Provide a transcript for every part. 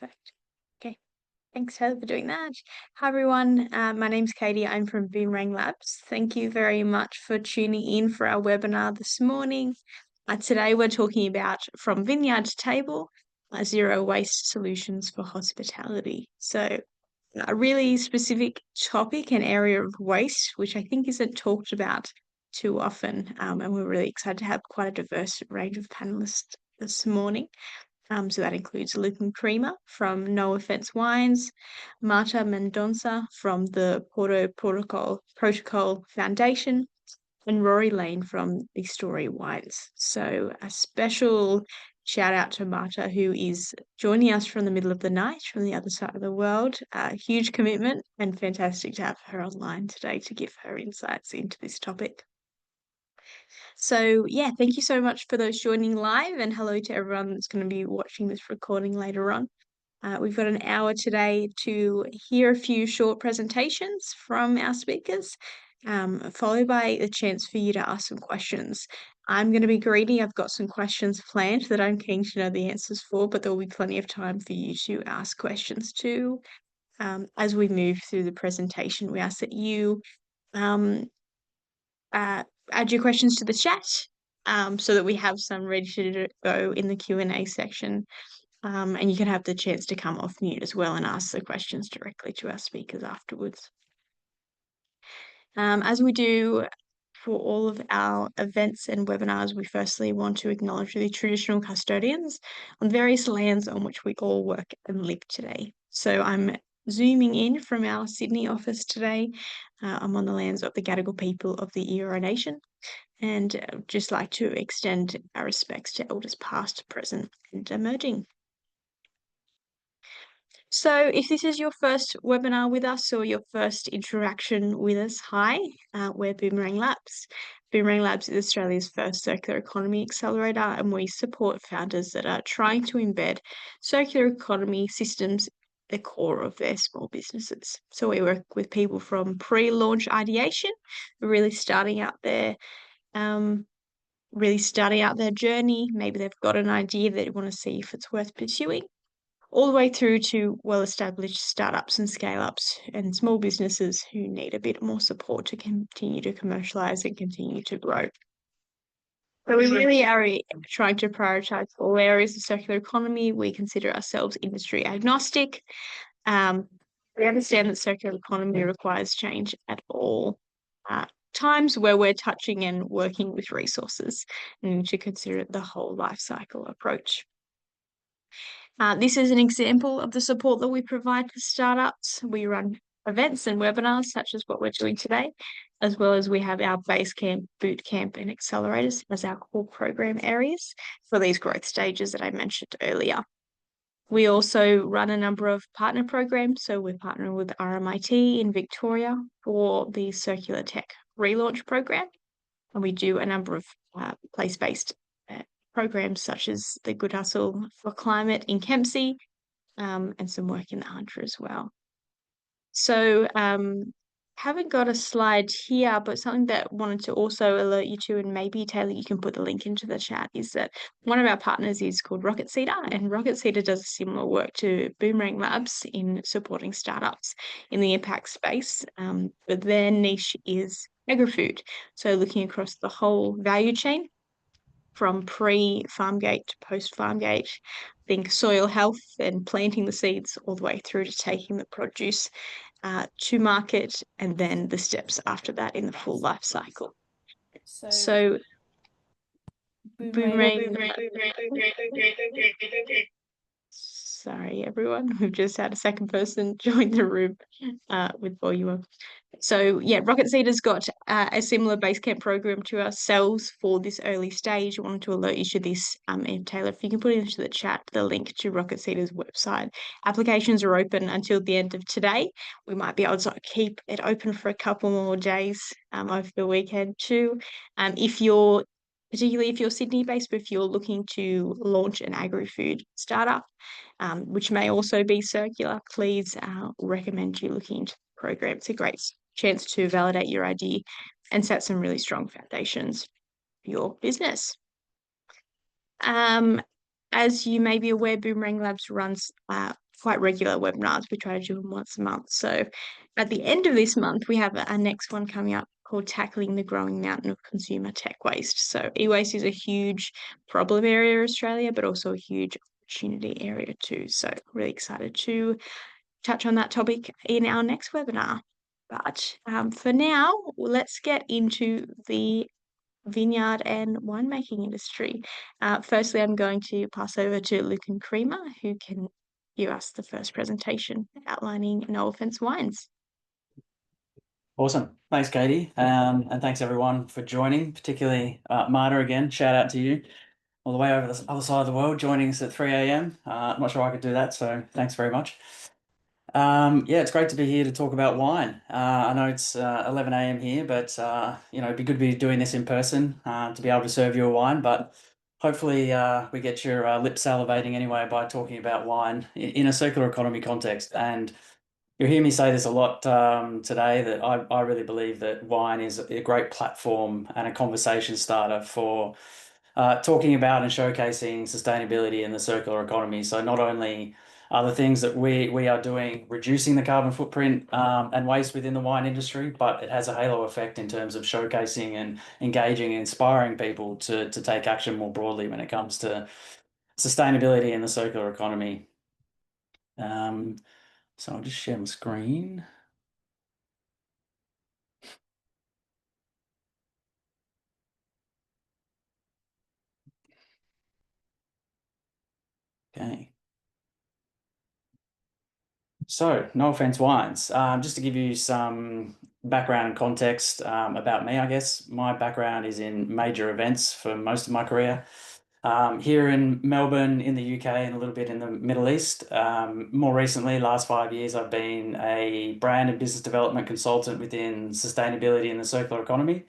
Perfect. Okay. Thanks, Heather, for doing that. Hi, everyone. My name's Katie. I'm from Boomerang Labs. Thank you very much for tuning in for our webinar this morning. Today, we're talking about From Vineyard to Table, Zero Waste Solutions for Hospitality. So, a really specific topic and area of waste, which I think isn't talked about too often. And we're really excited to have quite a diverse range of panelists this morning. So that includes Lucan from No Offence Wines, Marta Mendonça from the Porto Protocol Foundation, and Rory Lane from the Story Wines. So a special shout out to Marta, who is joining us from the middle of the night from the other side of the world. Huge commitment and fantastic to have her online today to give her insights into this topic. So, yeah, thank you so much for those joining live, and hello to everyone that's going to be watching this recording later on. We've got an hour today to hear a few short presentations from our speakers, followed by a chance for you to ask some questions. I'm going to be greedy. I've got some questions planned that I'm keen to know the answers for, but there will be plenty of time for you to ask questions too. As we move through the presentation, we ask that you add your questions to the chat so that we have some ready to go in the Q&A section. And you can have the chance to come off mute as well and ask the questions directly to our speakers afterwards. As we do for all of our events and webinars, we firstly want to acknowledge the traditional custodians on various lands on which we all work and live today. So I'm zooming in from our Sydney office today. I'm on the lands of the Gadigal people of the Eora Nation, and just like to extend our respects to elders past, present, and emerging. So if this is your first webinar with us or your first interaction with us, hi, we're Boomerang Labs. Boomerang Labs is Australia's first circular economy accelerator, and we support founders that are trying to embed circular economy systems at the core of their small businesses. So we work with people from pre-launch ideation, really starting out their journey. Maybe they've got an idea that you want to see if it's worth pursuing, all the way through to well-established startups and scale-ups and small businesses who need a bit more support to continue to commercialize and continue to grow. So we really are trying to prioritize all areas of circular economy. We consider ourselves industry agnostic. We understand that circular economy requires change at all times where we're touching and working with resources, and to consider the whole life cycle approach. This is an example of the support that we provide for startups. We run events and webinars such as what we're doing today, as well as we have our base camp, boot camp, and accelerators as our core program areas for these growth stages that I mentioned earlier. We also run a number of partner programs. So we're partnering with RMIT in Victoria for the Circular Tech Relaunch Program, and we do a number of place-based programs such as the Good Hustle for Climate in Kempsey, and some work in the Hunter as well. So haven't got a slide here, but something that I wanted to also alert you to, and maybe Taylor, you can put the link into the chat, is that one of our partners is called Rocket Seeder, and Rocket Seeder does similar work to Boomerang Labs in supporting startups in the impact space, but their niche is agri-food. So looking across the whole value chain, from pre-farm gate to post-farm gate, think soil health and planting the seeds all the way through to taking the produce to market, and then the steps after that in the full life cycle. So Boomerang. Sorry, everyone. We've just had a second person join the room with volume up. So, yeah, Rocket Seeder's got a similar Basecamp program to ourselves for this early stage. I wanted to alert you to this. And Taylor, if you can put into the chat the link to Rocket Seeder's website. Applications are open until the end of today. We might be able to keep it open for a couple more days over the weekend too. Particularly if you're Sydney-based, but if you're looking to launch an agri-food startup, which may also be circular, please recommend you looking into the program. It's a great chance to validate your idea and set some really strong foundations for your business. As you may be aware, Boomerang Labs runs quite regular webinars. We try to do them once a month. So at the end of this month, we have our next one coming up called Tackling the Growing Mountain of Consumer Tech Waste. So e-waste is a huge problem area in Australia, but also a huge opportunity area too. So really excited to touch on that topic in our next webinar. But for now, let's get into the vineyard and winemaking industry. Firstly, I'm going to pass over to Lucan Creamer, who can give us the first presentation outlining No Offence wines. Awesome. Thanks, Katie. And thanks everyone for joining, particularly Marta again. Shout out to you all the way over the other side of the world, joining us at 3 a.m. I'm not sure I could do that, so thanks very much. Yeah, it's great to be here to talk about wine. I know it's 11 a.m. here, but it'd be good to be doing this in person to be able to serve you a wine. But hopefully we get your lips salivating anyway by talking about wine in a circular economy context. And you'll hear me say this a lot today, that I really believe that wine is a great platform and a conversation starter for talking about and showcasing sustainability in the circular economy. So not only are the things that we are doing reducing the carbon footprint and waste within the wine industry, but it has a halo effect in terms of showcasing and engaging and inspiring people to take action more broadly when it comes to sustainability in the circular economy. So I'll just share my screen. Okay. So, No Offence Wines. Just to give you some background and context about me, I guess. My background is in major events for most of my career. Here in Melbourne, in the UK, and a little bit in the Middle East. More recently, last 5 years, I've been a brand and business development consultant within sustainability in the circular economy,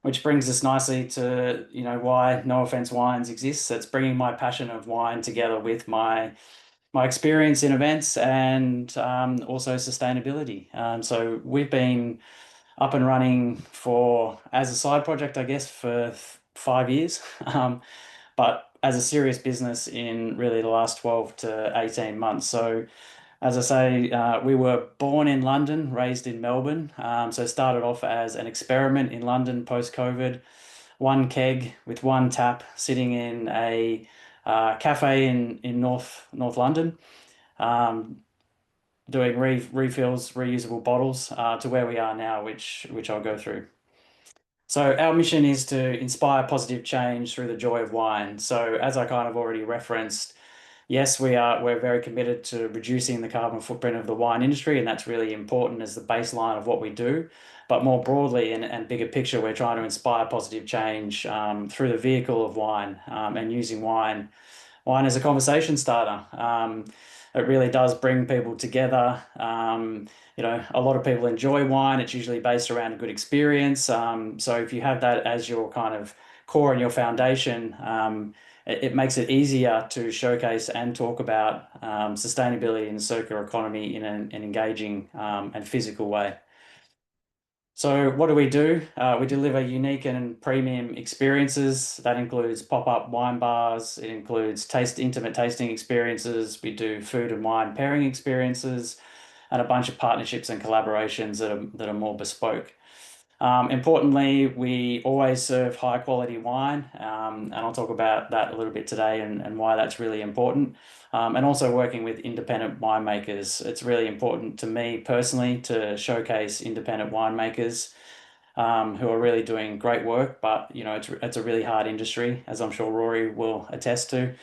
which brings us nicely to, why No Offence Wines exists. It's bringing my passion of wine together with my experience in events and also sustainability. So we've been up and running as a side project, I guess, for 5 years, but as a serious business in really the last 12 to 18 months. So as I say, we were born in London, raised in Melbourne. So started off as an experiment in London post-COVID, one keg with one tap sitting in a cafe in North London, doing refills, reusable bottles, to where we are now, which I'll go through. So our mission is to inspire positive change through the joy of wine. So as I kind of already referenced, yes, we're very committed to reducing the carbon footprint of the wine industry, and that's really important as the baseline of what we do. But more broadly and bigger picture, we're trying to inspire positive change through the vehicle of wine and using wine as a conversation starter. It really does bring people together. A lot of people enjoy wine. It's usually based around a good experience. So if you have that as your kind of core and your foundation, it makes it easier to showcase and talk about sustainability in the circular economy in an engaging and physical way. So what do? We deliver unique and premium experiences. That includes pop-up wine bars. It includes intimate tasting experiences. We do food and wine pairing experiences, and a bunch of partnerships and collaborations that are more bespoke. Importantly, we always serve high quality wine, and I'll talk about that a little bit today and why that's really important. And also working with independent winemakers. It's really important to me personally to showcase independent winemakers who are really doing great work, but it's a really hard industry, as I'm sure Rory will attest to.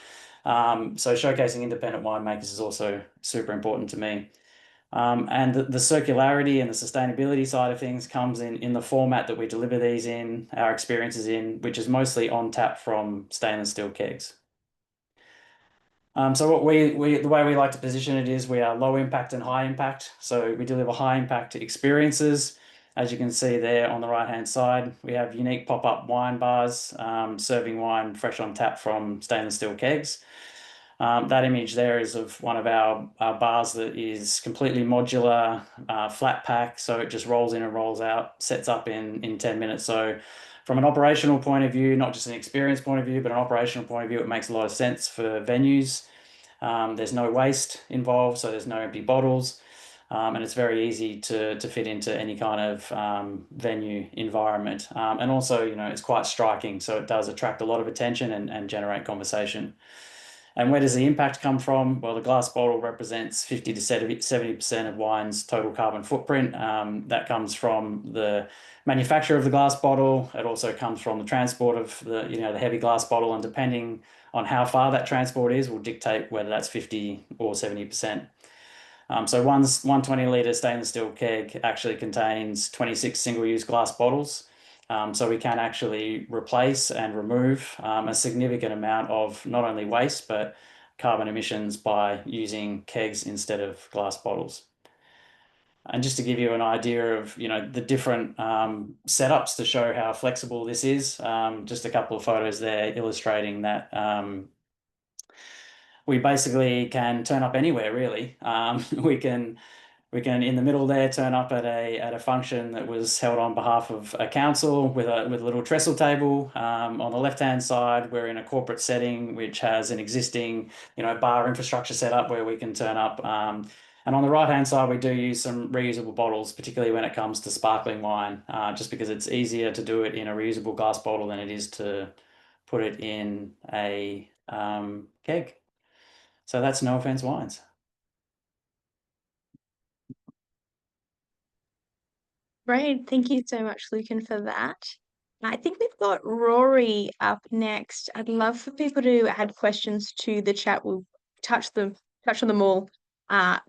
So showcasing independent winemakers is also super important to me. And the circularity and the sustainability side of things comes in the format that we deliver these in, our experiences in, which is mostly on tap from stainless steel kegs. So the way we like to position it is we are low impact and high impact. So we deliver high impact experiences. As you can see there on the right-hand side, we have unique pop-up wine bars, serving wine fresh on tap from stainless steel kegs. That image there is of one of our bars that is completely modular, flat pack, so it just rolls in and rolls out, sets up in 10 minutes. So from an operational point of view, not just an experience point of view, but an operational point of view, it makes a lot of sense for venues. There's no waste involved, so there's no empty bottles. And it's very easy to fit into any kind of venue environment. And also, it's quite striking, so it does attract a lot of attention and generate conversation. And where does the impact come from? Well, the glass bottle represents 50 to 70% of wine's total carbon footprint. That comes from the manufacture of the glass bottle. It also comes from the transport of the heavy glass bottle, and depending on how far that transport is, will dictate whether that's 50 or 70%. So one 20-litre stainless steel keg actually contains 26 single-use glass bottles. So we can actually replace and remove a significant amount of not only waste, but carbon emissions by using kegs instead of glass bottles. And just to give you an idea of, the different setups to show how flexible this is, just a couple of photos there illustrating that we basically can turn up anywhere, really. We can in the middle there turn up at a function that was held on behalf of a council with a little trestle table. On the left-hand side, we're in a corporate setting which has an existing bar infrastructure set up where we can turn up. And on the right-hand side, we do use some reusable bottles, particularly when it comes to sparkling wine, just because it's easier to do it in a reusable glass bottle than it is to put it in a keg. So that's No Offence Wines. Great. Thank you so much, Lucan, for that. I think we've got Rory up next. I'd love for people to add questions to the chat. We'll touch on them all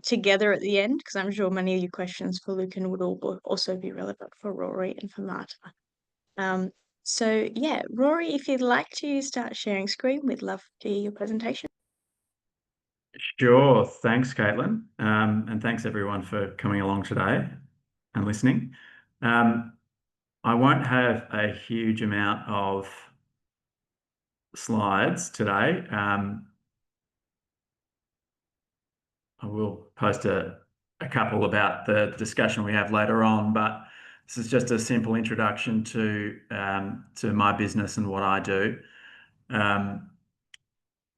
together at the end, because I'm sure many of your questions for Lucan would also be relevant for Rory and for Marta. So yeah, Rory, if you'd like to start sharing screen, we'd love to hear your presentation. Sure. Thanks, Caitlin. And thanks everyone for coming along today and listening. I won't have a huge amount of slides today. I will post a couple about the discussion we have later on, but this is just a simple introduction to my business and what I do.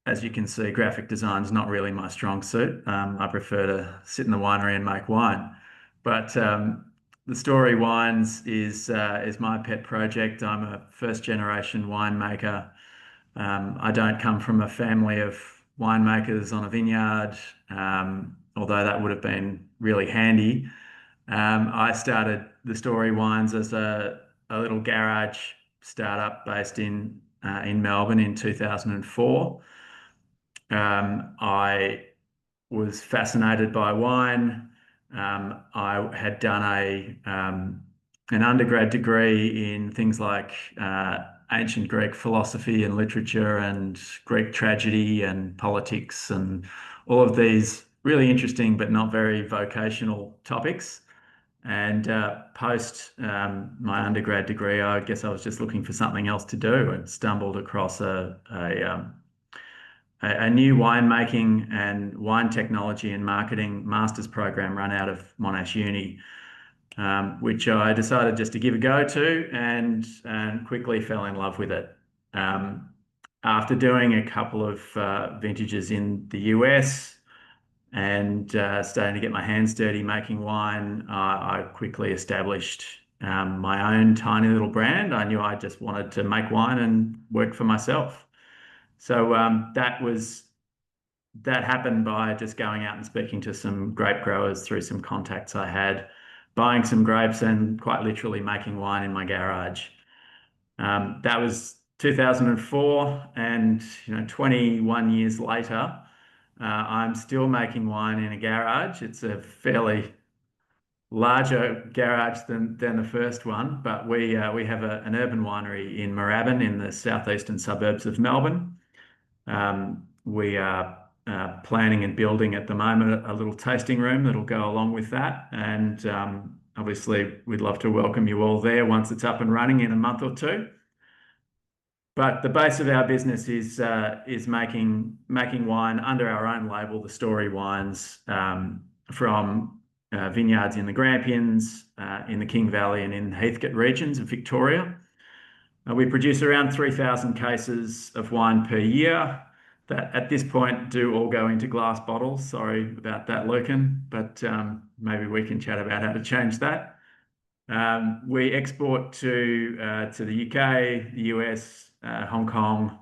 As you can see, graphic design is not really my strong suit. I prefer to sit in the winery and make wine. But the Story Wines is my pet project. I'm a first-generation winemaker. I don't come from a family of winemakers on a vineyard, although that would have been really handy. I started the Story Wines as a little garage startup based in Melbourne in 2004. I was fascinated by wine. I had done an undergrad degree in things like ancient Greek philosophy and literature and Greek tragedy and politics and all of these really interesting but not very vocational topics. And post my undergrad degree, I guess I was just looking for something else to do and stumbled across a new winemaking and wine technology and marketing master's program run out of Monash Uni, which I decided just to give a go to and quickly fell in love with it. After doing a couple of vintages in the US and starting to get my hands dirty making wine, I quickly established my own tiny little brand. I knew I just wanted to make wine and work for myself. So that happened by just going out and speaking to some grape growers through some contacts I had, buying some grapes and quite literally making wine in my garage. That was 2004, and 21 years later, I'm still making wine in a garage. It's a fairly larger garage than the first one, but we have an urban winery in Moorabbin in the southeastern suburbs of Melbourne. We are planning and building at the moment a little tasting room that'll go along with that, and obviously we'd love to welcome you all there once it's up and running in a month or two. But the base of our business is making wine under our own label, the Story Wines, from vineyards in the Grampians, in the King Valley and in Heathcote regions of Victoria. We produce around 3,000 cases of wine per year. that at this point do all go into glass bottles. Sorry about that, Lucan, but maybe we can chat about how to change that. We export to the UK, the US, Hong Kong,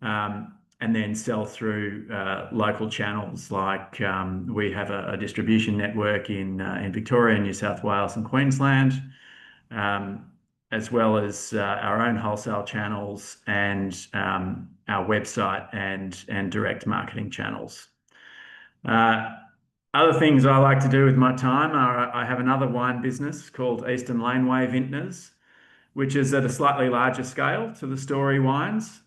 and then sell through local channels. Like we have a distribution network in Victoria, New South Wales, and Queensland, as well as our own wholesale channels and our website and direct marketing channels. Other things I like to do with my time are I have another wine business called Eastern Laneway Vintners, which is at a slightly larger scale to the Story wines.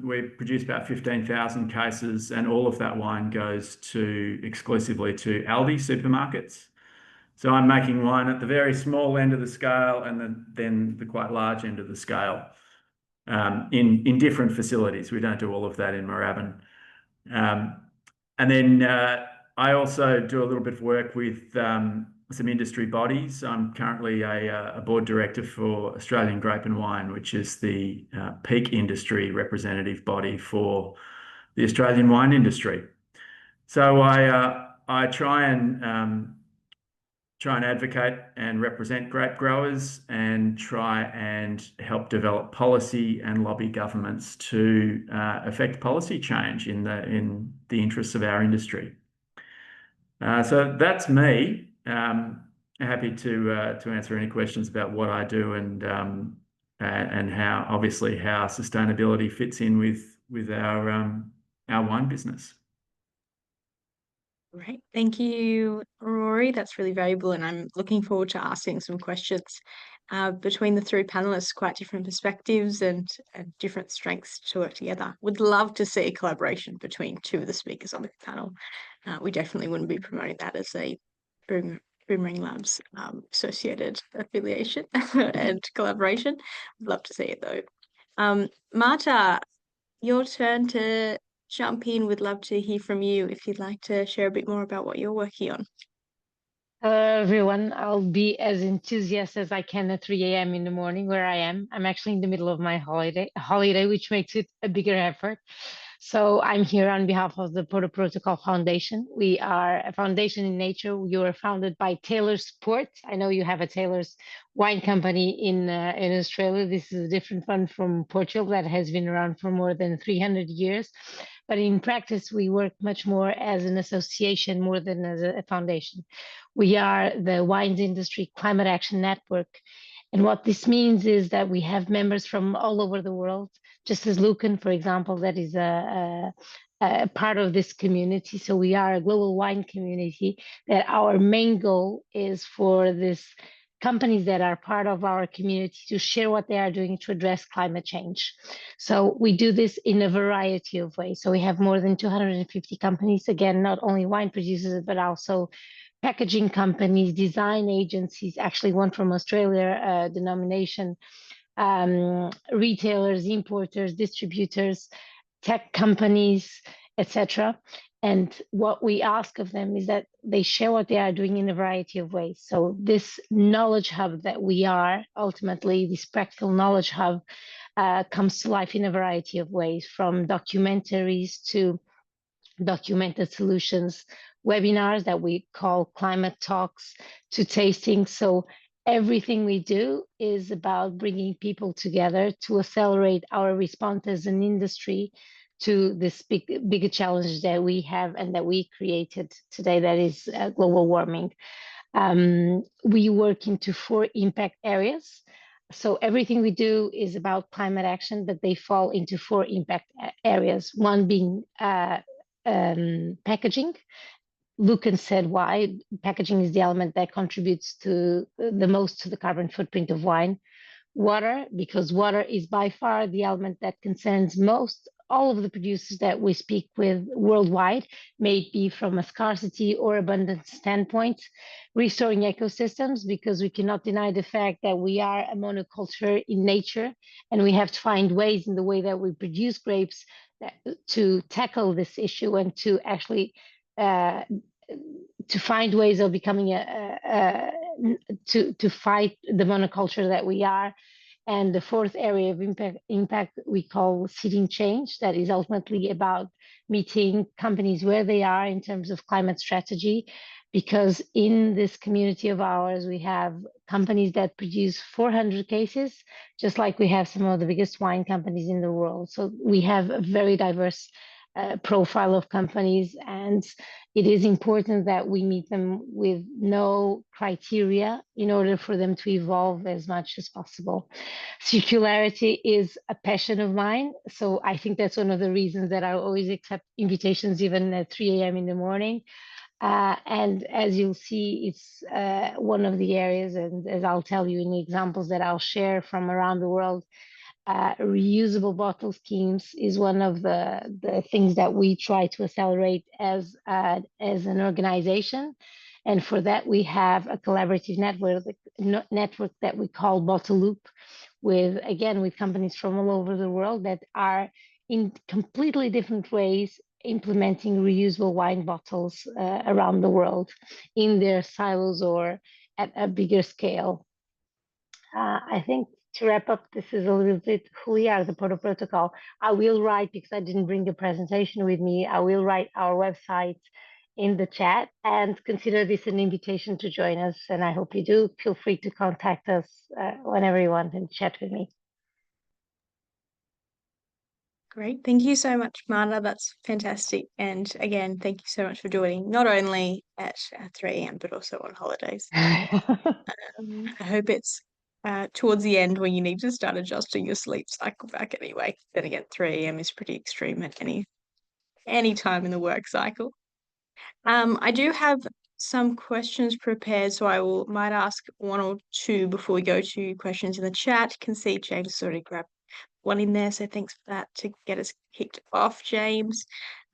We produce about 15,000 cases, and all of that wine goes exclusively to Aldi supermarkets. So I'm making wine at the very small end of the scale and then the quite large end of the scale in different facilities. We don't do all of that in Moorabbin. And then I also do a little bit of work with some industry bodies. I'm currently a board director for Australian Grape and Wine, which is the peak industry representative body for the Australian wine industry. So I try and advocate and represent grape growers and try and help develop policy and lobby governments to affect policy change in the interests of our industry. So that's me. Happy to answer any questions about what I do and how obviously how sustainability fits in with our wine business. Great. Thank you, Rory. That's really valuable, and I'm looking forward to asking some questions. Between the three panelists, quite different perspectives and different strengths to work together. Would love to see a collaboration between two of the speakers on the panel. We definitely wouldn't be promoting that as a Boomerang Labs associated affiliation and collaboration. I'd love to see it though. Marta, your turn to jump in. Would love to hear from you if you'd like to share a bit more about what you're working on. Hello, everyone. I'll be as enthusiastic as I can at 3 a.m. in the morning where I am. I'm actually in the middle of my holiday, which makes it a bigger effort. So I'm here on behalf of the Porto Protocol Foundation. We are a foundation in nature. We were founded by Taylor's Port. I know you have a Taylor's wine company in Australia. This is a different one from Portugal that has been around for more than 300 years. But in practice, we work much more as an association more than as a foundation. We are the Wines Industry Climate Action Network. And what this means is that we have members from all over the world, just as Lucan, for example, that is a part of this community. So we are a global wine community that our main goal is for this companies that are part of our community to share what they are doing to address climate change. So we do this in a variety of ways. So we have more than 250 companies, again, not only wine producers, but also packaging companies, design agencies, actually one from Australia, denomination, retailers, importers, distributors, tech companies, etc. And what we ask of them is that they share what they are doing in a variety of ways. So this knowledge hub that we are, ultimately, this practical knowledge hub comes to life in a variety of ways, from documentaries to documented solutions, webinars that we call climate talks, to tasting. So everything we do is about bringing people together to accelerate our response as an industry to this bigger challenge that we have and that we created today, that is global warming. We work into 4 impact areas. So everything we do is about climate action, but they fall into 4 impact areas. One being packaging. Lucan said why. Packaging is the element that contributes to the most to the carbon footprint of wine. Water, because water is by far the element that concerns most all of the producers that we speak with worldwide, may it be from a scarcity or abundance standpoint. Restoring ecosystems, because we cannot deny the fact that we are a monoculture in nature, and we have to find ways in the way that we produce grapes to tackle this issue and to actually to find ways of becoming to fight the monoculture that we are. And the fourth area of impact we call seeding change. That is ultimately about meeting companies where they are in terms of climate strategy, because in this community of ours, we have companies that produce 400 cases, just like we have some of the biggest wine companies in the world. So we have a very diverse profile of companies, and it is important that we meet them with no criteria in order for them to evolve as much as possible. Circularity is a passion of mine, so I think that's one of the reasons that I always accept invitations even at 3 a.m. in the morning. And as you'll see, it's one of the areas, and as I'll tell you in the examples that I'll share from around the world, reusable bottle schemes is one of the things that we try to accelerate as an organization. And for that, we have a collaborative network that we call Bottle Loop, with companies from all over the world that are in completely different ways implementing reusable wine bottles around the world in their silos or at a bigger scale. I think to wrap up, this is a little bit who we are, the Porto Protocol. I will write, because I didn't bring a presentation with me, I will write our website in the chat, and consider this an invitation to join us. And I hope you do. Feel free to contact us whenever you want and chat with me. Great. Thank you so much, Marta. That's fantastic. And again, thank you so much for joining, not only at 3 a.m., but also on holidays. I hope it's towards the end when you need to start adjusting your sleep cycle back anyway. Then again, 3 a.m. is pretty extreme at any time in the work cycle. I do have some questions prepared, so might ask one or two before we go to questions in the chat. Can see James already grabbed one in there, so thanks for that to get us kicked off, James.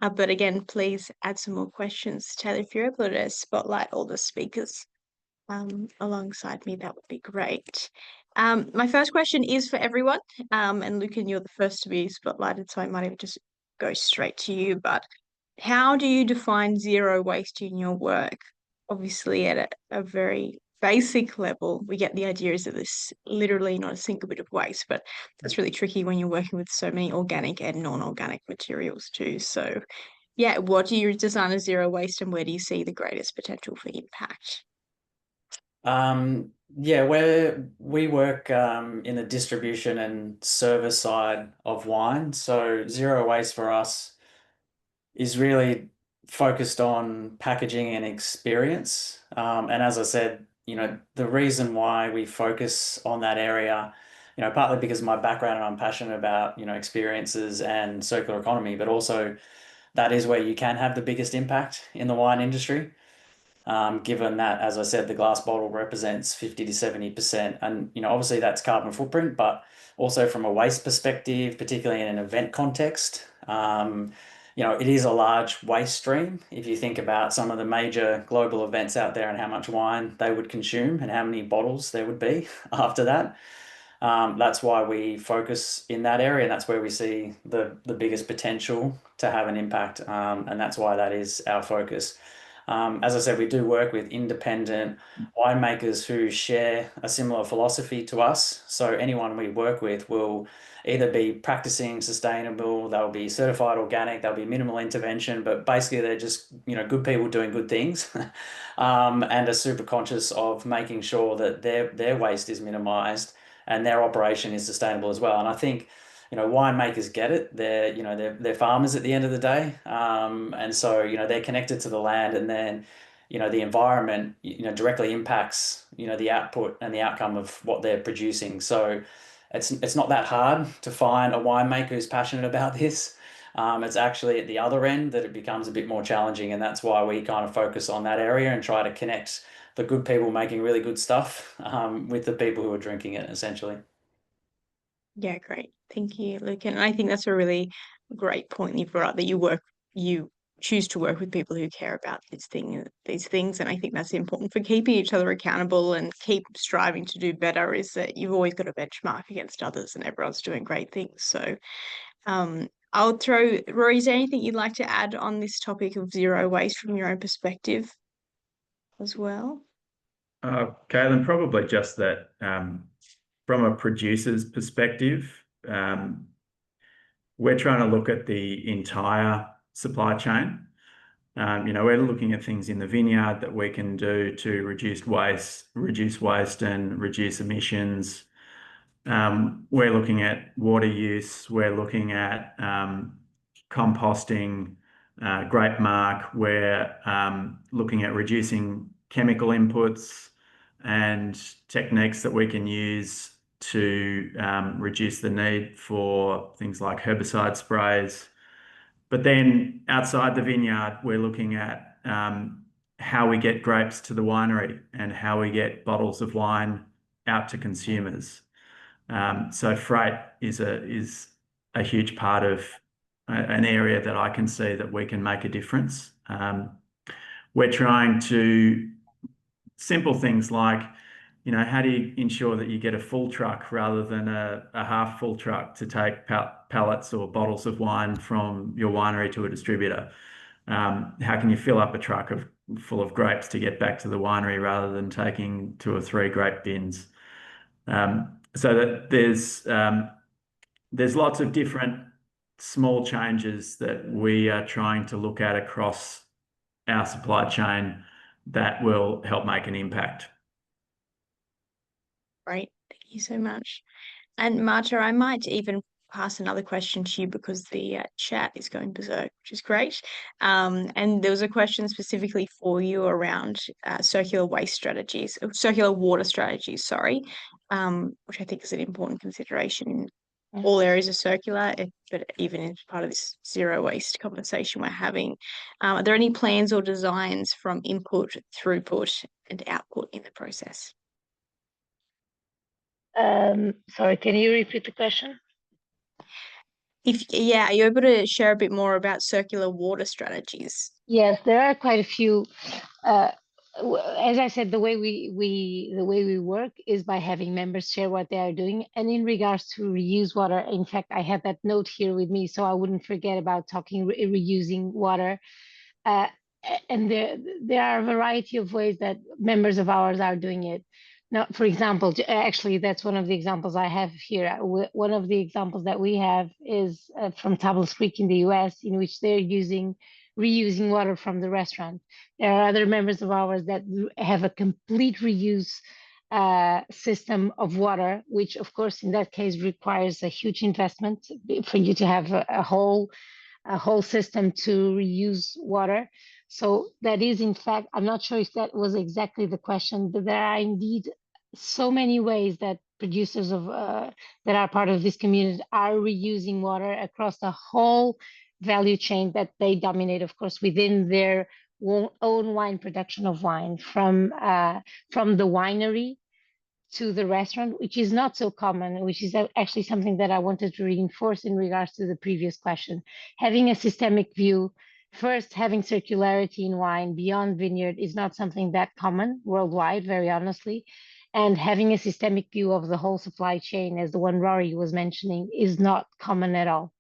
But again, please add some more questions. Taylor, if you're able to spotlight all the speakers alongside me, that would be great. My first question is for everyone, and Lucan, you're the first to be spotlighted, so I might even just go straight to you. But how do you define zero waste in your work? Obviously, at a very basic level, we get the idea is that there's literally not a single bit of waste, but that's really tricky when you're working with so many organic and non-organic materials too. So yeah, what do you design as zero waste, and where do you see the greatest potential for impact? Yeah, we work in the distribution and service side of wine. So zero waste for us is really focused on packaging and experience. And as I said, the reason why we focus on that area, partly because of my background and I'm passionate about, experiences and circular economy, but also that is where you can have the biggest impact in the wine industry. Given that, as I said, the glass bottle represents 50 to 70%. And, obviously that's carbon footprint, but also from a waste perspective, particularly in an event context, it is a large waste stream. If you think about some of the major global events out there and how much wine they would consume and how many bottles there would be after that. That's why we focus in that area, and that's where we see the biggest potential to have an impact. And that's why that is our focus. As I said, we do work with independent winemakers who share a similar philosophy to us. So anyone we work with will either be practicing sustainable, they'll be certified organic, they'll be minimal intervention, but basically they're just, good people doing good things and are super conscious of making sure that their waste is minimized and their operation is sustainable as well. And I think, winemakers get it. They're farmers at the end of the day. And so, they're connected to the land, and then, the environment, directly impacts, the output and the outcome of what they're producing. So it's not that hard to find a winemaker who's passionate about this. It's actually at the other end that it becomes a bit more challenging. And that's why we kind of focus on that area and try to connect the good people making really good stuff with the people who are drinking it, essentially. Yeah, great. Thank you, Lucan. And I think that's a really great point you brought up, that you choose to work with people who care about these things. And I think that's important for keeping each other accountable and keep striving to do better, is that you've always got a benchmark against others and everyone's doing great things. So I'll throw, Rory, is there anything you'd like to add on this topic of zero waste from your own perspective as well? Caitlin, probably just that from a producer's perspective, we're trying to look at the entire supply chain. We're looking at things in the vineyard that we can do to reduce waste and reduce emissions. We're looking at water use. We're looking at composting, grape mark. We're looking at reducing chemical inputs and techniques that we can use to reduce the need for things like herbicide sprays. But then outside the vineyard, we're looking at how we get grapes to the winery and how we get bottles of wine out to consumers. So freight is a huge part of an area that I can see that we can make a difference. We're trying to simple things like, how do you ensure that you get a full truck rather than a half full truck to take pallets or bottles of wine from your winery to a distributor? How can you fill up a truck full of grapes to get back to the winery rather than taking 2 or 3 grape bins? So that there's lots of different small changes that we are trying to look at across our supply chain that will help make an impact. Great, thank you so much. And Marta, I might even pass another question to you because the chat is going berserk, which is great. And there was a question specifically for you around circular water strategies, sorry, which I think is an important consideration in all areas of circular, but even as part of this zero waste conversation we're having. Are there any plans or designs from input, throughput, and output in the process? Sorry, can you repeat the question? Are you able to share a bit more about circular water strategies? Yes, there are quite a few. As I said, the way we work is by having members share what they are doing. And in regards to reuse water, in fact, I had that note here with me, so I wouldn't forget about talking reusing water. And there are a variety of ways that members of ours are doing it. Now, for example, actually, that's one of the examples I have here. One of the examples that we have is from Table's Creek in the US, in which they're reusing water from the restaurant. There are other members of ours that have a complete reuse system of water, which, of course, in that case requires a huge investment for you to have a whole system to reuse water. So that is, in fact, I'm not sure if that was exactly the question, but there are indeed so many ways that producers of that are part of this community are reusing water across the whole value chain that they dominate, of course, within their own wine production of wine, from the winery to the restaurant, which is not so common, which is actually something that I wanted to reinforce in regards to the previous question. Having a systemic view, first, having circularity in wine beyond Vineyard is not something that common worldwide, very honestly. And having a systemic view of the whole supply chain, as the one Rory was mentioning, is not common at all.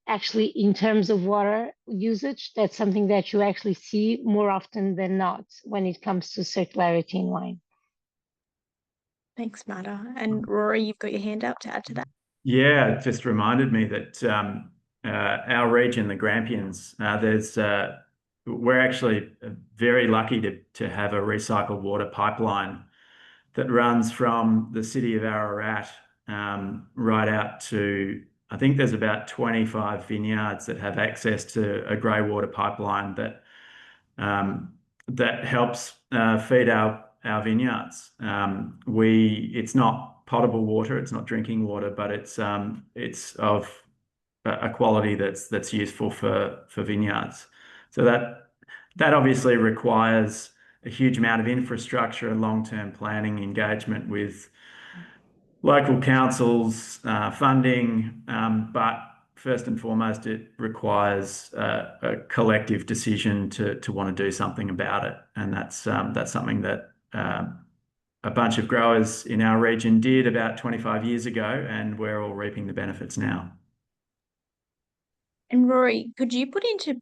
Actually, in terms of water usage, that's something that you actually see more often than not when it comes to circularity in wine. Thanks, Marta. And Rory, you've got your hand up to add to that. Yeah, it just reminded me that our region, the Grampians, we're actually very lucky to have a recycled water pipeline that runs from the city of Ararat right out to, I think there's about 25 vineyards that have access to a grey water pipeline that helps feed our vineyards. It's not potable water, it's not drinking water, but it's of a quality that's useful for vineyards. So that obviously requires a huge amount of infrastructure and long-term planning engagement with local councils, funding, but first and foremost, it requires a collective decision to want to do something about it, and that's something that a bunch of growers in our region did about 25 years ago, and we're all reaping the benefits now. And Rory, could you put into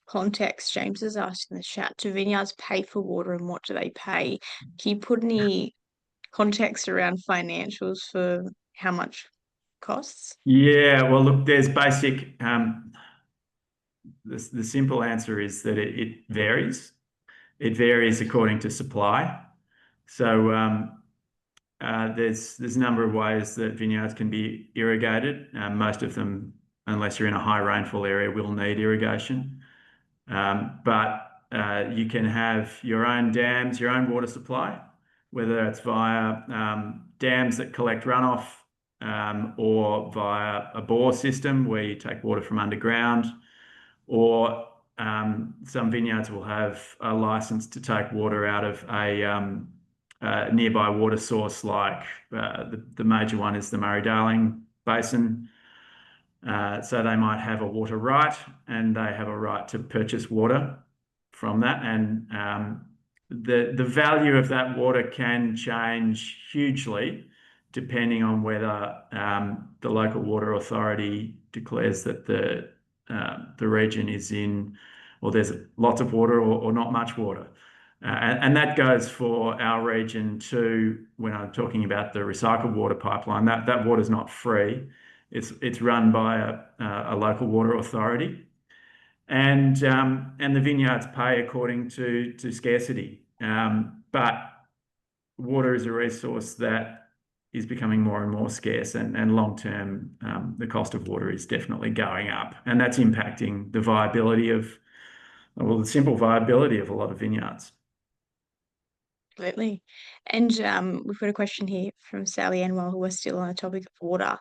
context, James has asked in the chat, do vineyards pay for water and what do they pay? Can you put any context around financials for how much costs? Yeah, well, look, there's basic. The simple answer is that it varies. It varies according to supply. So there's a number of ways that vineyards can be irrigated. Most of them, unless you're in a high rainfall area, will need irrigation. But you can have your own dams, your own water supply, whether that's via dams that collect runoff or via a bore system where you take water from underground, or some vineyards will have a license to take water out of a nearby water source, like the major one is the Murray-Darling Basin. So they might have a water right, and they have a right to purchase water from that. And the value of that water can change hugely depending on whether the local water authority declares that the region is in, or there's lots of water or not much water. And that goes for our region too. When I'm talking about the recycled water pipeline, that water is not free. It's run by a local water authority, and the vineyards pay according to scarcity. But water is a resource that is becoming more and more scarce, and long term, the cost of water is definitely going up, and that's impacting the viability of, well, the simple viability of a lot of vineyards. Absolutely. And we've got a question here from Sally Ann while we're still on the topic of water,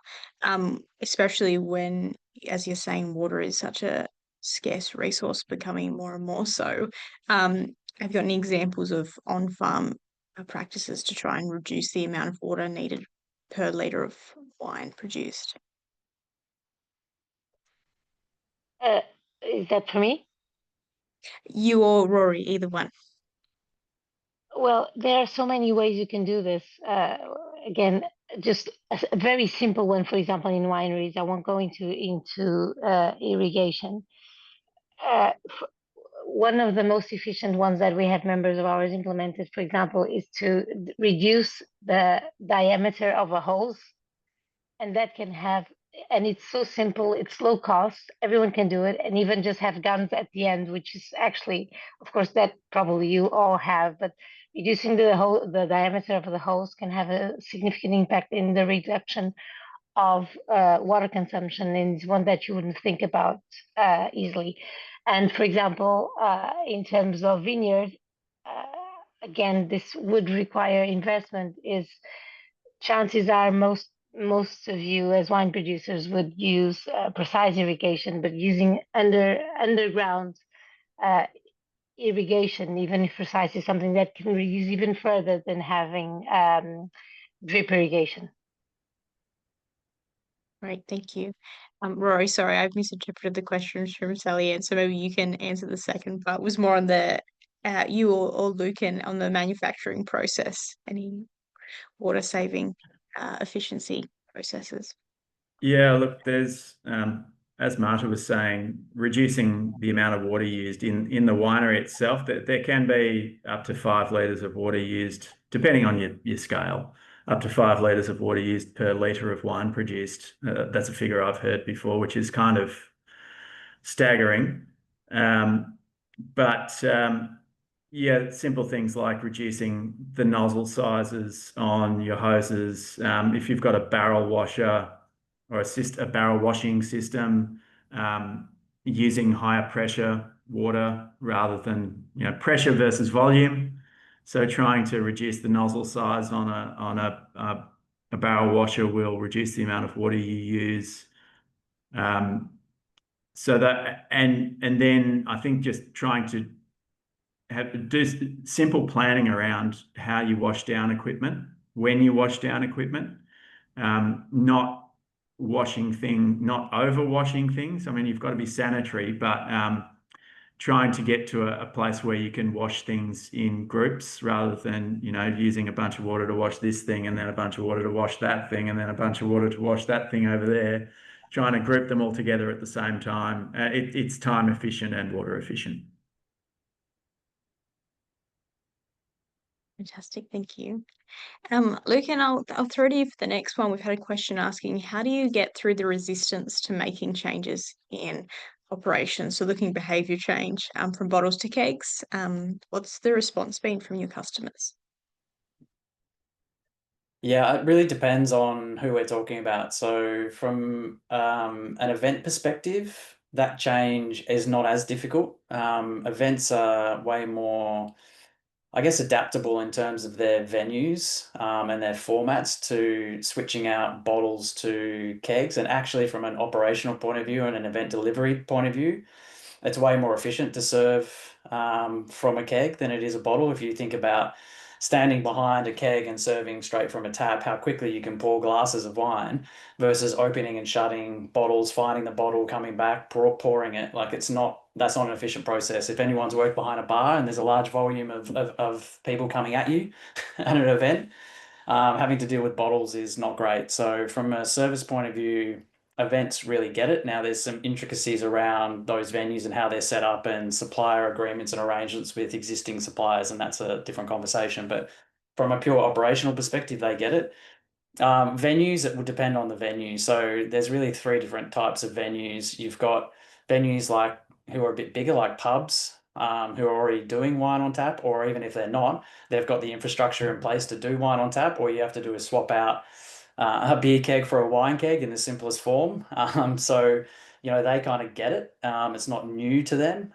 especially when, as you're saying, water is such a scarce resource, becoming more and more so. Have you got any examples of on-farm practices to try and reduce the amount of water needed per litre of wine produced? Is that for me? You or Rory, either one. Well, there are so many ways you can do this. Again, just a very simple one, for example, in wineries. I won't go into irrigation. One of the most efficient ones that we have members of ours implemented, for example, is to reduce the diameter of a hose, and that can have, and it's so simple, it's low cost, everyone can do it, and even just have guns at the end, which is actually, of course, that probably you all have, but reducing the diameter of the hose can have a significant impact in the reduction of water consumption, and is one that you wouldn't think about easily. And for example, in terms of vineyard, again, this would require investment. Is chances are most of you as wine producers would use precise irrigation, but using underground irrigation, even if precise, is something that can reuse even further than having drip irrigation. Great, thank you. Rory, sorry, I've misinterpreted the questions from Sally Ann, so maybe you can answer the second part. It was more on the you or Lucan on the manufacturing process, any water saving efficiency processes. Yeah, look, there's as Marta was saying, reducing the amount of water used in the winery itself. There can be up to 5 litres of water used, depending on your scale. Up to 5 litres of water used per litre of wine produced. That's a figure I've heard before, which is kind of staggering. But yeah, simple things like reducing the nozzle sizes on your hoses. If you've got a barrel washer or a barrel washing system, using higher pressure water rather than, pressure versus volume. So trying to reduce the nozzle size on a barrel washer will reduce the amount of water you use. So that, and then I think just trying to do simple planning around how you wash down equipment, when you wash down equipment, not overwashing things. I mean, you've got to be sanitary, but trying to get to a place where you can wash things in groups rather than, using a bunch of water to wash this thing and then a bunch of water to wash that thing and then a bunch of water to wash that thing over there. Trying to group them all together at the same time. It's time efficient and water efficient. Fantastic, thank you. Lucan, I'll throw to you for the next one. We've had a question asking, how do you get through the resistance to making changes in operations? So looking behaviour change from bottles to kegs. What's the response been from your customers? Yeah, it really depends on who we're talking about. So from an event perspective, that change is not as difficult. Events are way more, I guess, adaptable in terms of their venues and their formats to switching out bottles to kegs. And actually, from an operational point of view and an event delivery point of view, it's way more efficient to serve from a keg than it is a bottle. If you think about standing behind a keg and serving straight from a tap, how quickly you can pour glasses of wine versus opening and shutting bottles, finding the bottle, coming back, pouring it. Like that's not an efficient process. If anyone's worked behind a bar and there's a large volume of people coming at you at an event, having to deal with bottles is not great. So from a service point of view, events really get it. Now there's some intricacies around those venues and how they're set up and supplier agreements and arrangements with existing suppliers, and that's a different conversation. But from a pure operational perspective, they get it. Venues, it would depend on the venue. So there's really three different types of venues. You've got venues like who are a bit bigger, like pubs, who are already doing wine on tap, or even if they're not, they've got the infrastructure in place to do wine on tap. All you have to do is swap out a beer keg for a wine keg in the simplest form. So they kind of get it. It's not new to them.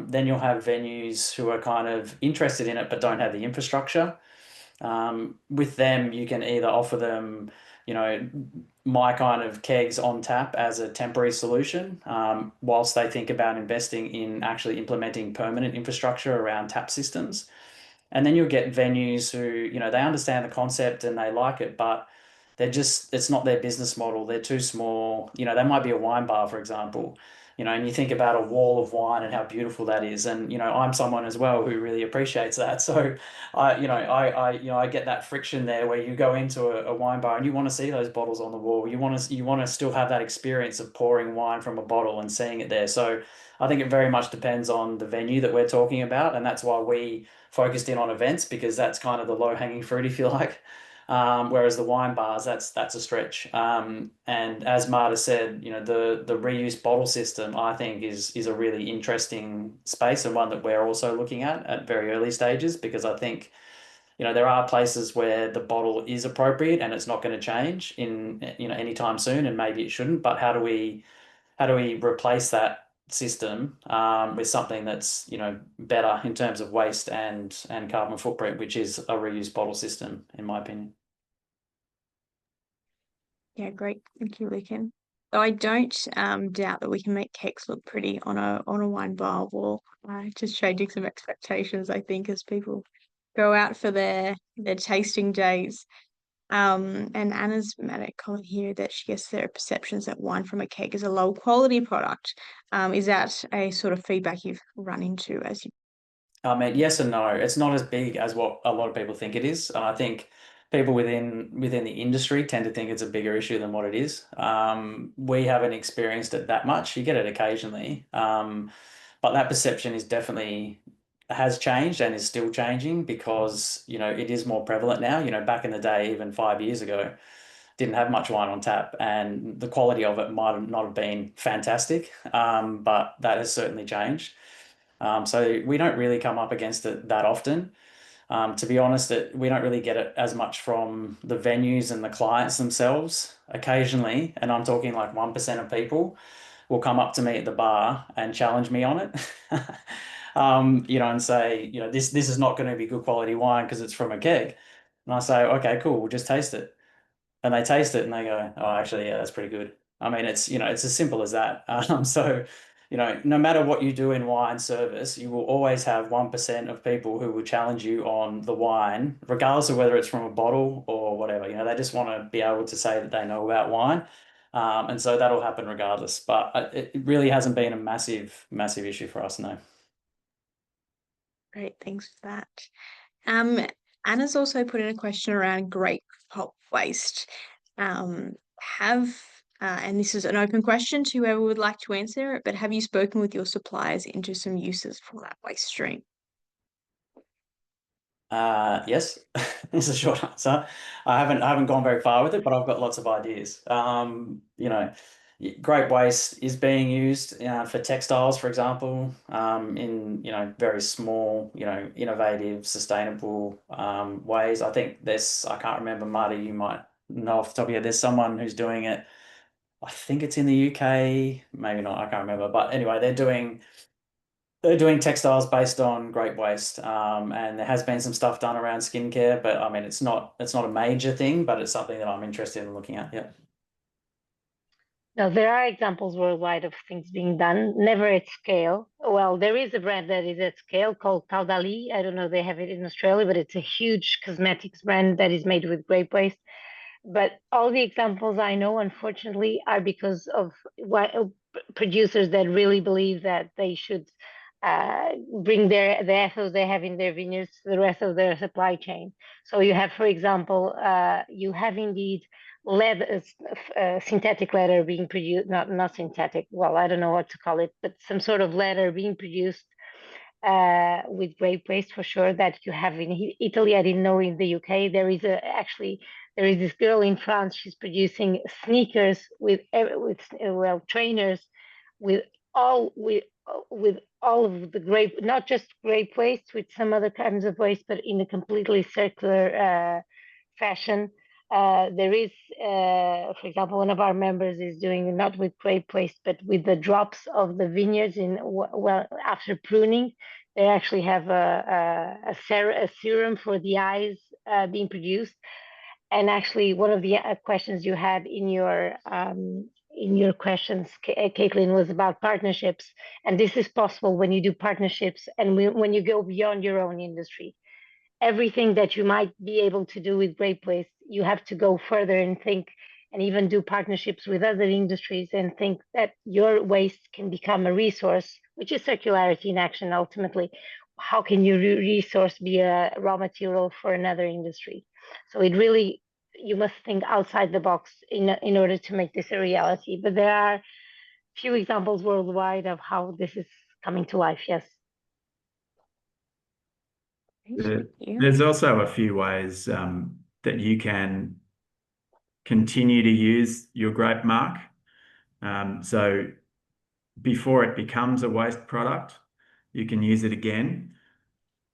Then you'll have venues who are kind of interested in it but don't have the infrastructure. With them, you can either offer them, my kind of kegs on tap as a temporary solution, whilst they think about investing in actually implementing permanent infrastructure around tap systems. And then you'll get venues who, they understand the concept and they like it, but it's not their business model. They're too small. They might be a wine bar, for example, and you think about a wall of wine and how beautiful that is. And, I'm someone as well who really appreciates that. So I get that friction there where you go into a wine bar and you want to see those bottles on the wall. You want to still have that experience of pouring wine from a bottle and seeing it there. So I think it very much depends on the venue that we're talking about. And that's why we focused in on events, because that's kind of the low-hanging fruit, if you like. Whereas the wine bars, that's a stretch. And as Marta said, the reuse bottle system, I think is a really interesting space, and one that we're also looking at very early stages, because I think there are places where the bottle is appropriate and it's not going to change in anytime soon, and maybe it shouldn't. But how do we replace that system with something that's better in terms of waste and carbon footprint, which is a reuse bottle system, in my opinion. Yeah, great. Thank you, Lucan. So I don't doubt that we can make kegs look pretty on a wine bar wall. Just changing some expectations, I think, as people go out for their tasting days. And Anna's made a comment here that she guess there are perceptions that wine from a keg is a low quality product. Is that a sort of feedback you've run into as you? I mean, yes and no. It's not as big as what a lot of people think it is, and I think people within the industry tend to think it's a bigger issue than what it is. We haven't experienced it that much. You get it occasionally, but that perception is definitely has changed and is still changing, because it is more prevalent now. Back in the day, even 5 years ago, didn't have much wine on tap, and the quality of it might not have been fantastic, but that has certainly changed. So we don't really come up against it that often. To be honest, we don't really get it as much from the venues and the clients themselves. Occasionally, and I'm talking like 1% of people, will come up to me at the bar and challenge me on it. And say, this is not going to be good quality wine because it's from a keg. And I say, okay, cool, we'll just taste it. And they taste it and they go, oh, actually, yeah, that's pretty good. I mean, it's as simple as that. So, no matter what you do in wine service, you will always have 1% of people who will challenge you on the wine, regardless of whether it's from a bottle or whatever. They just want to be able to say that they know about wine. And so that'll happen regardless. But it really hasn't been a massive, massive issue for us, no. Great, thanks for that. Anna's also put in a question around grape pulp waste. And this is an open question to whoever would like to answer it, but have you spoken with your suppliers into some uses for that waste stream? Yes, is a short answer. I haven't gone very far with it, but I've got lots of ideas. You know, grape waste is being used for textiles, for example, in very small, innovative, sustainable ways. I think I can't remember, Marty, you might know off the top of your head. There's someone who's doing it. I think it's in the UK, maybe not. I can't remember, but anyway, they're doing textiles based on grape waste, and there has been some stuff done around skincare, but I mean, it's not a major thing, but it's something that I'm interested in looking at. Yeah. Now, there are examples worldwide of things being done, never at scale. Well, there is a brand that is at scale called Caudalie. I don't know, they have it in Australia, but it's a huge cosmetics brand that is made with grape waste. But all the examples I know, unfortunately, are because of producers that really believe that they should bring the ethos they have in their vineyards to the rest of their supply chain. So you have, for example, you have indeed leather, synthetic leather being produced, not synthetic. Well, I don't know what to call it, but some sort of leather being produced with grape waste for sure that you have in Italy. I didn't know in the UK. There is this girl in France. She's producing sneakers with trainers with all with all of the grape, not just grape waste, with some other kinds of waste, but in a completely circular fashion. There is, for example, one of our members is doing not with grape waste, but with the drops of the vineyards after pruning. They actually have a serum for the eyes being produced. And actually, one of the questions you had in your questions, Caitlin, was about partnerships. And this is possible when you do partnerships and when you go beyond your own industry. Everything that you might be able to do with grape waste, you have to go further and think and even do partnerships with other industries and think that your waste can become a resource, which is circularity in action ultimately. How can your resource be a raw material for another industry? So you must think outside the box in order to make this a reality. But there are few examples worldwide of how this is coming to life, yes. There's also a few ways that you can continue to use your grape mark. So before it becomes a waste product, you can use it again.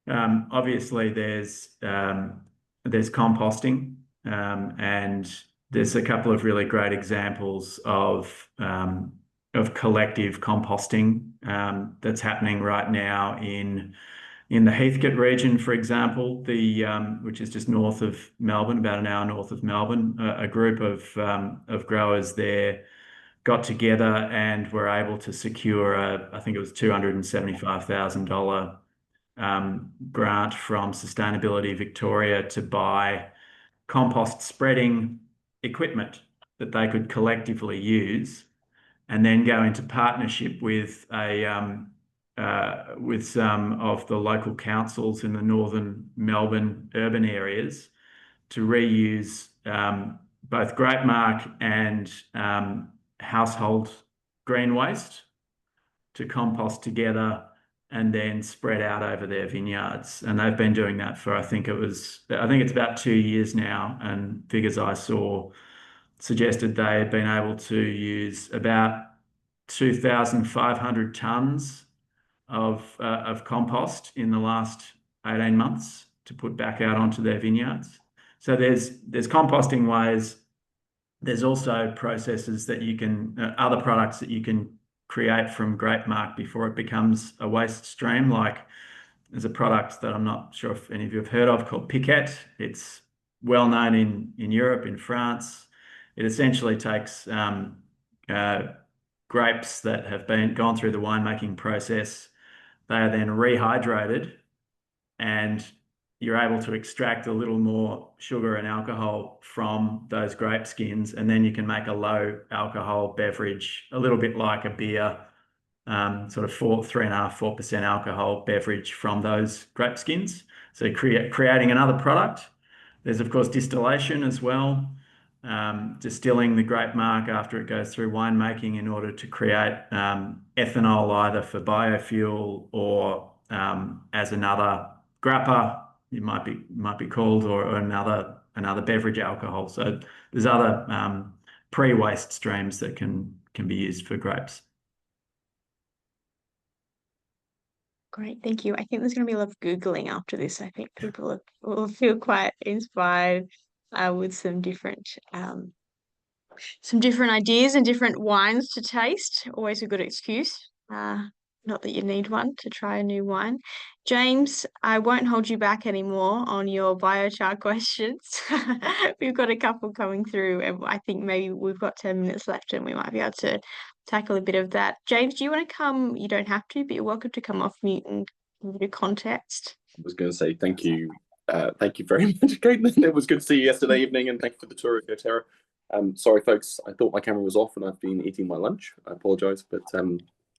Obviously, there's composting, and there's a couple of really great examples of collective composting that's happening right now in the Heathcote region, for example, which is just north of Melbourne, about an hour north of Melbourne. A group of growers there got together and were able to secure I think it was $275,000 grant from Sustainability Victoria to buy compost spreading equipment that they could collectively use, and then go into partnership with some of the local councils in the northern Melbourne urban areas to reuse both grape mark and household green waste to compost together and then spread out over their vineyards. And they've been doing that for, I think it's about 2 years now, and figures I saw suggested they had been able to use about 2,500 tonnes of compost in the last 18 months to put back out onto their vineyards. So there's composting ways. There's also processes that you can, other products that you can create from grape mark before it becomes a waste stream. Like there's a product that I'm not sure if any of you have heard of called Piquette. It's well known in Europe, in France. It essentially takes grapes that have gone through the winemaking process. They are then rehydrated, and you're able to extract a little more sugar and alcohol from those grape skins, and then you can make a low alcohol beverage, a little bit like a beer, sort of 3.5–4% alcohol beverage from those grape skins. So creating another product. There's of course distillation as well, distilling the grape mark after it goes through winemaking in order to create ethanol, either for biofuel or as another grappa, you might be called, or another beverage alcohol. So there's other pre-waste streams that can be used for grapes. Great, thank you. I think there's going to be a lot of Googling after this. I think people will feel quite inspired with some different ideas and different wines to taste. Always a good excuse. Not that you need one to try a new wine. James, I won't hold you back anymore on your biochar questions. We've got a couple coming through, and I think maybe we've got 10 minutes left and we might be able to tackle a bit of that. James, do you want to come? You don't have to, but you're welcome to come off mute and give your context. I was going to say thank you. Thank you very much, Caitlin. It was good to see you yesterday evening, and thank you for the tour of Terra. Sorry, folks, I thought my camera was off and I've been eating my lunch. I apologise, but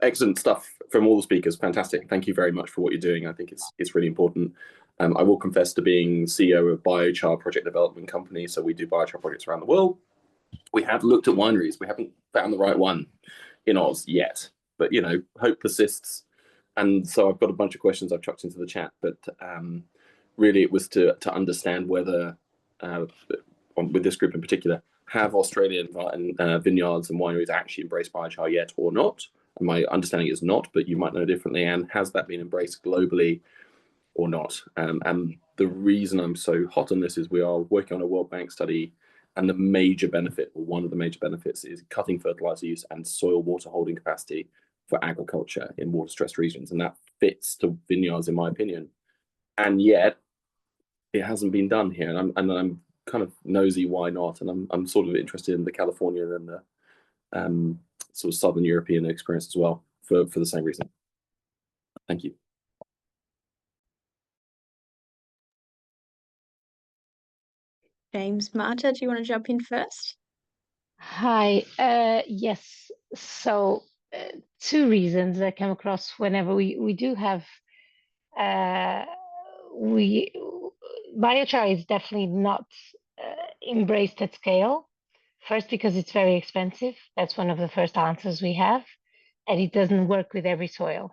excellent stuff from all the speakers. Fantastic. Thank you very much for what you're doing. I think it's really important. I will confess to being CEO of biochar project development company, so we do biochar projects around the world. We have looked at wineries. We haven't found the right one in Oz yet, but you know, hope persists. And so I've got a bunch of questions I've chucked into the chat, but really it was to understand whether, with this group in particular, have Australian vineyards and wineries actually embraced biochar yet or not? And my understanding is not, but you might know differently. And has that been embraced globally or not? And the reason I'm so hot on this is we are working on a World Bank study, and the major benefit, or one of the major benefits, is cutting fertilizer use and soil water holding capacity for agriculture in water stressed regions. And that fits to vineyards, in my opinion. And yet it hasn't been done here. And I'm kind of nosy why not, and I'm sort of interested in the Californian and the sort of Southern European experience as well for the same reason. Thank you. James, Marta, do you want to jump in first? Hi. Yes. So two reasons that come across whenever we do have biochar is definitely not embraced at scale. First, because it's very expensive. That's one of the first answers we have, and it doesn't work with every soil.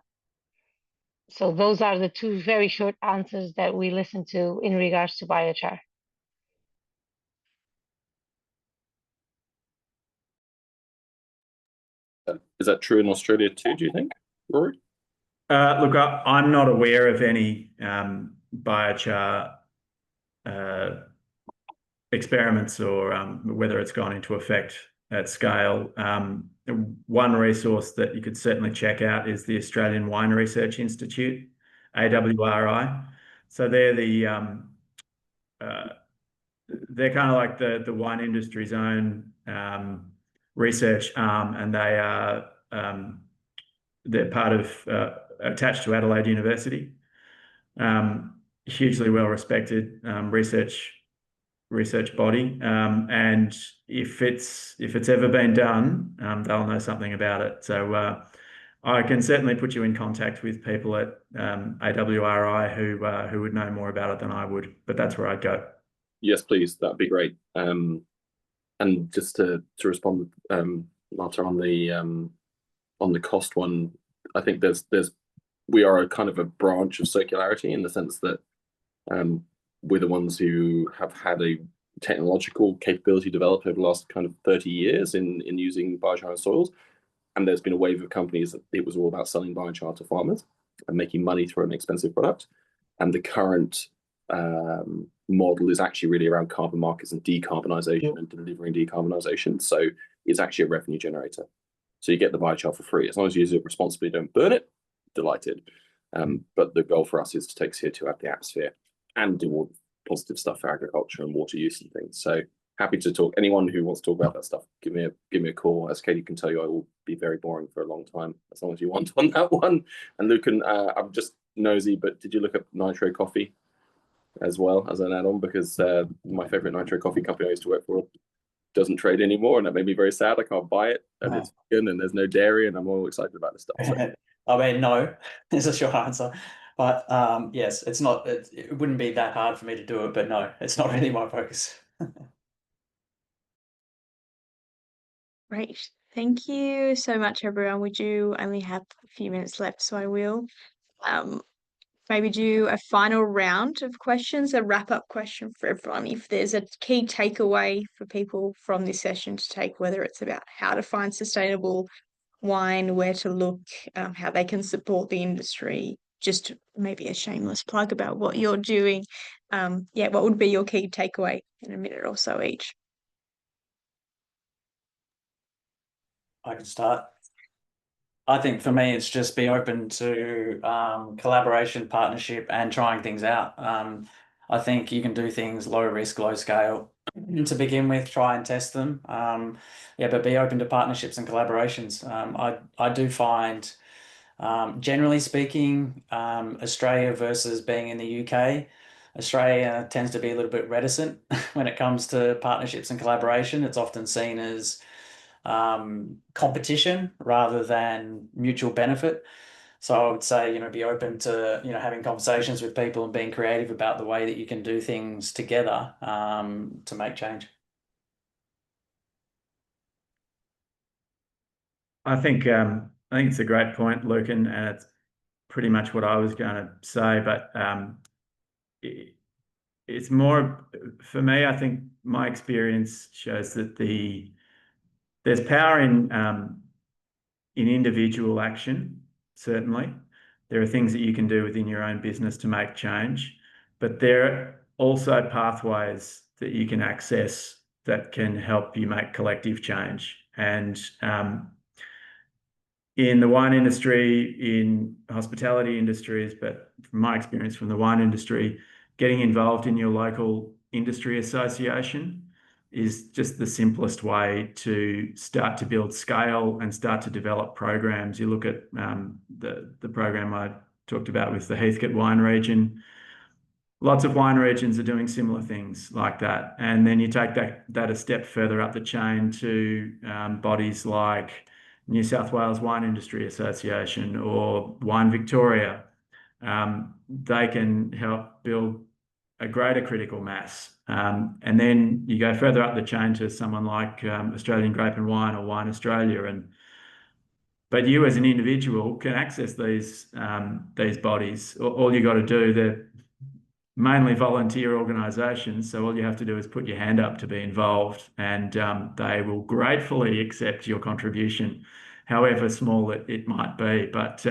So those are the two very short answers that we listen to in regards to biochar. Is that true in Australia too, do you think, Rory? Look, I'm not aware of any biochar experiments, or whether it's gone into effect at scale. One resource that you could certainly check out is the Australian Wine Research Institute, AWRI. So they're they're kind of like the wine industry's own research arm, and they're part of attached to Adelaide University. Hugely well respected research body, and if it's ever been done, they'll know something about it. So I can certainly put you in contact with people at AWRI who would know more about it than I would, but that's where I'd go. Yes, please, that'd be great. And just to respond, Marta, on the cost one, I think we are a kind of a branch of circularity in the sense that we're the ones who have had a technological capability developed over the last kind of 30 years in using biochar soils. And there's been a wave of companies that it was all about selling biochar to farmers and making money through an expensive product. And the current model is actually really around carbon markets and decarbonisation and delivering decarbonisation. So it's actually a revenue generator. So you get the biochar for free. As long as you use it responsibly, don't burn it, delighted. But the goal for us is to take CO2 out of the atmosphere and do all the positive stuff for agriculture and water use and things. So happy to talk. Anyone who wants to talk about that stuff, give me a call. As Katie can tell you, I will be very boring for a long time, as long as you want on that one. And Lucan, I'm just nosy, but did you look at Nitro Coffee as well as an add-on? Because my favorite Nitro Coffee company I used to work for doesn't trade anymore, and that made me very sad. I can't buy it, and it's vegan, and there's no dairy, and I'm all excited about this stuff. So. I mean, no is a short answer, but yes, it's not. It wouldn't be that hard for me to do it, but no, it's not really my focus. Great. Thank you so much, everyone. We do only have a few minutes left, so I will maybe do a final round of questions, a wrap-up question for everyone. If there's a key takeaway for people from this session to take, whether it's about how to find sustainable wine, where to look, how they can support the industry, just maybe a shameless plug about what you're doing. Yeah, what would be your key takeaway in a minute or so each? I can start. I think for me, it's just be open to collaboration, partnership, and trying things out. I think you can do things low risk, low scale to begin with, try and test them. Yeah, but be open to partnerships and collaborations. I do find, generally speaking, Australia versus being in the UK, Australia tends to be a little bit reticent when it comes to partnerships and collaboration. It's often seen as competition rather than mutual benefit. So I would say, be open to, having conversations with people and being creative about the way that you can do things together to make change. I think it's a great point, Lucan, and it's pretty much what I was going to say. But it's more for me. I think my experience shows that there's power in individual action. Certainly, there are things that you can do within your own business to make change, but there are also pathways that you can access that can help you make collective change. And in the wine industry, in hospitality industries, but from my experience from the wine industry, getting involved in your local industry association is just the simplest way to start to build scale and start to develop programs. You look at the program I talked about with the Heathcote wine region. Lots of wine regions are doing similar things like that. And then you take that a step further up the chain to bodies like New South Wales Wine Industry Association or Wine Victoria. They can help build a greater critical mass. And then you go further up the chain to someone like Australian Grape and Wine or Wine Australia. But you as an individual can access these bodies. All you got to do, they're mainly volunteer organisations, so all you have to do is put your hand up to be involved, and they will gratefully accept your contribution, however small it might be. But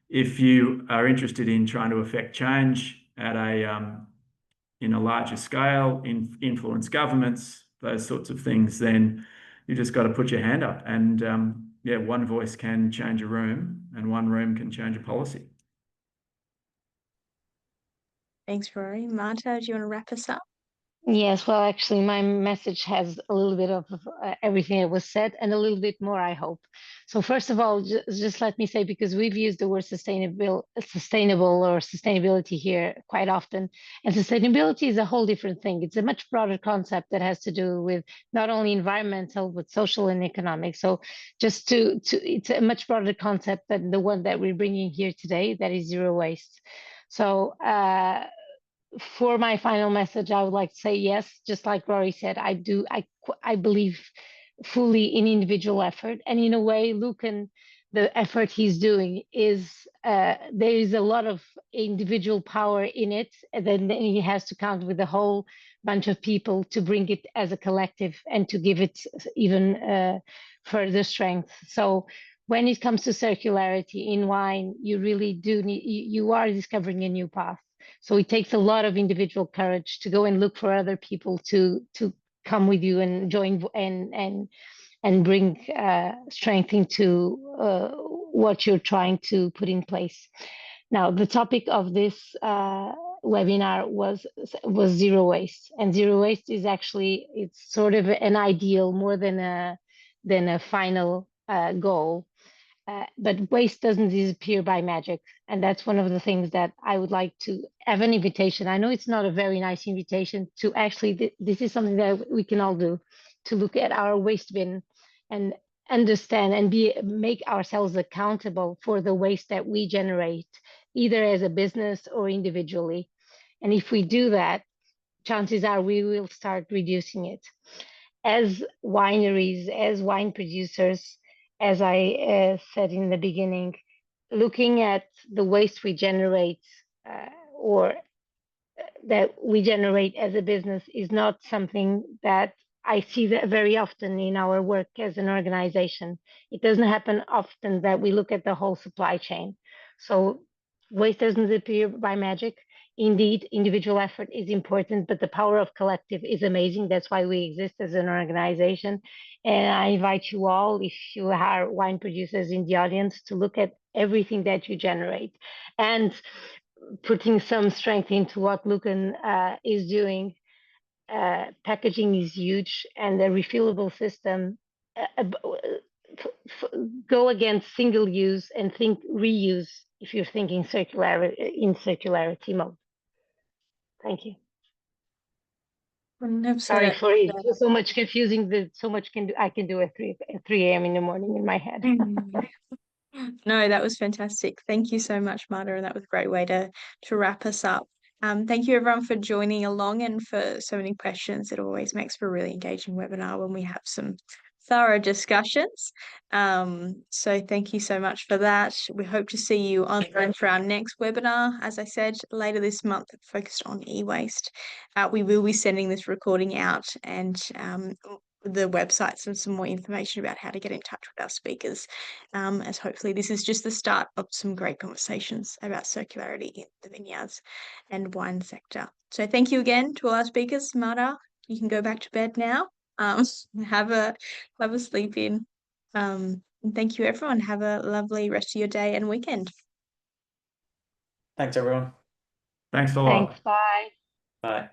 if you are interested in trying to affect change at in a larger scale, influence governments, those sorts of things, then you just got to put your hand up. And yeah, one voice can change a room, and one room can change a policy. Thanks, Rory. Marta, do you want to wrap us up? Yes, well, actually, my message has a little bit of everything that was said and a little bit more, I hope. So first of all, just let me say, because we've used the word sustainable or sustainability here quite often, and sustainability is a whole different thing. It's a much broader concept that has to do with not only environmental, but social and economic. So just it's a much broader concept than the one that we're bringing here today, that is zero waste. So, for my final message, I would like to say yes, just like Rory said, I believe fully in individual effort, and in a way, Lucan, the effort he's doing is there is a lot of individual power in it, and then he has to count with a whole bunch of people to bring it as a collective and to give it even further strength. So when it comes to circularity in wine, you really do need, you are discovering a new path. So it takes a lot of individual courage to go and look for other people to come with you and join and bring strength into what you're trying to put in place. Now, the topic of this webinar was zero waste, and zero waste is actually, it's sort of an ideal more than a final goal. But waste doesn't disappear by magic. And that's one of the things that I would like to have an invitation. I know it's not a very nice invitation to actually, this is something that we can all do, to look at our waste bin and understand and make ourselves accountable for the waste that we generate, either as a business or individually. And if we do that, chances are we will start reducing it. As wineries, as wine producers, as I said in the beginning, looking at the waste we generate or that we generate as a business is not something that I see that very often in our work as an organization. It doesn't happen often that we look at the whole supply chain. So waste doesn't appear by magic. Indeed, individual effort is important, but the power of collective is amazing. That's why we exist as an organization. And I invite you all, if you are wine producers in the audience, to look at everything that you generate. And putting some strength into what Lucan is doing, packaging is huge, and the refillable system. Go against single use and think reuse if you're thinking circularity mode. Thank you. Sorry for it. So much confusing. So much I can do at 3 a.m. in the morning in my head. No, that was fantastic. Thank you so much, Marta, and that was a great way to wrap us up. Thank you everyone for joining along and for so many questions. It always makes for a really engaging webinar when we have some thorough discussions. So thank you so much for that. We hope to see you online for our next webinar, as I said, later this month, focused on e-waste. We will be sending this recording out and the websites and some more information about how to get in touch with our speakers, as hopefully this is just the start of some great conversations about circularity in the vineyards and wine sector. So thank you again to all our speakers. Marta, you can go back to bed now. Have a sleep in. And thank you everyone. Have a lovely rest of your day and weekend. Thanks everyone. Thanks a lot. Thanks. Bye. Bye.